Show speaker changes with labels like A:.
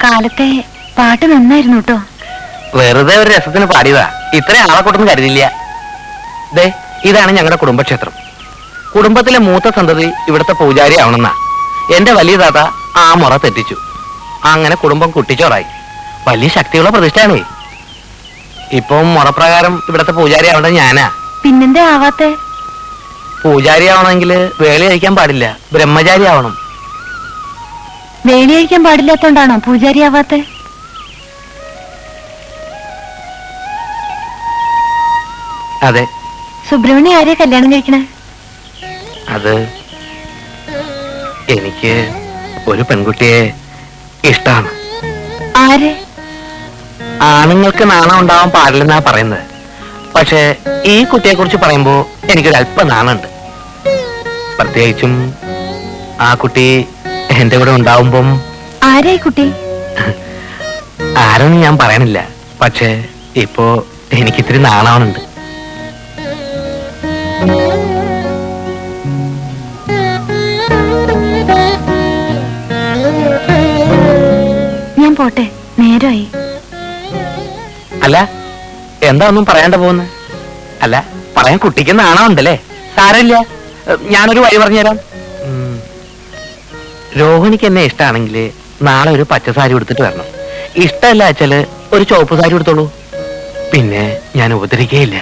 A: കാലത്തെ പാട്ട് നന്നായിരുന്നു കേട്ടോ.
B: വെറുതെ ഒരു രസത്തിന് പാടിയതാ, ഇത്ര ആളെ കൂട്ടൊന്നും കരുതില്ല. ദേ, ഇതാണ് ഞങ്ങളുടെ കുടുംബക്ഷേത്രം. കുടുംബത്തിലെ മൂത്ത സന്തതി ഇവിടുത്തെ പൂജാരി ആവണമെന്നാ. എന്റെ വലിയ താത്ത ആ മുറ തെറ്റിച്ചു. അങ്ങനെ കുടുംബം കുട്ടിച്ചോറായി. വലിയ ശക്തിയുള്ള പ്രതിഷ്ഠയാണേ. ഇപ്പം മുറപ്രകാരം ഇവിടുത്തെ പൂജാരി ആവേണ്ടത് ഞാനാ.
A: പിന്നെന്താ ആവാത്തെ?
B: പൂജാരി ആവണമെങ്കിൽ വേളി കഴിക്കാൻ പാടില്ല, ബ്രഹ്മചാരി ആവണം.
A: വേളി കഴിക്കാൻ പാടില്ലാത്തോണ്ടാണോ പൂജാരി ആവാത്തെ?
B: അതെ.
A: സുബ്രഹ്മണ്യ ആരെയാ കല്യാണം കഴിക്കണേ?
B: അത് എനിക്ക് ഒരു പെൺകുട്ടിയെ ഇഷ്ടാണ്.
A: ആരെ?
B: ആണുങ്ങൾക്ക് നാണം ഉണ്ടാവാൻ പാടില്ലെന്നാ പറയുന്നത്. പക്ഷെ ഈ കുട്ടിയെ കുറിച്ച് പറയുമ്പോ എനിക്കൊരല്പ നാണുണ്ട്. പ്രത്യേകിച്ചും ആ കുട്ടി എന്റെ കൂടെ ഉണ്ടാവുമ്പം.
A: ആരായി കുട്ടി?
B: ആരെന്ന് ഞാൻ പറയണില്ല. പക്ഷെ ഇപ്പോ എനിക്കിത്തിരി നാണാവുന്നുണ്ട്.
A: ഞാൻ പോട്ടെ, നേരമായി.
B: അല്ല, എന്താ ഒന്നും പറയാണ്ട പോകുന്നത്? അല്ല, പറയാൻ കുട്ടിക്ക് നാണമുണ്ടല്ലേ? സാരമില്ല, ഞാനൊരു വഴി പറഞ്ഞുതരാം. രോഹിണിക്ക് എന്നെ ഇഷ്ടമാണെങ്കിൽ നാളെ ഒരു പച്ച സാരി എടുത്തിട്ട് വരണം. ഇഷ്ടമല്ല വെച്ചാല് ഒരു ചുവപ്പ് സാരി എടുത്തോളൂ. പിന്നെ ഞാൻ ഉപദ്രവിക്കുകയില്ല.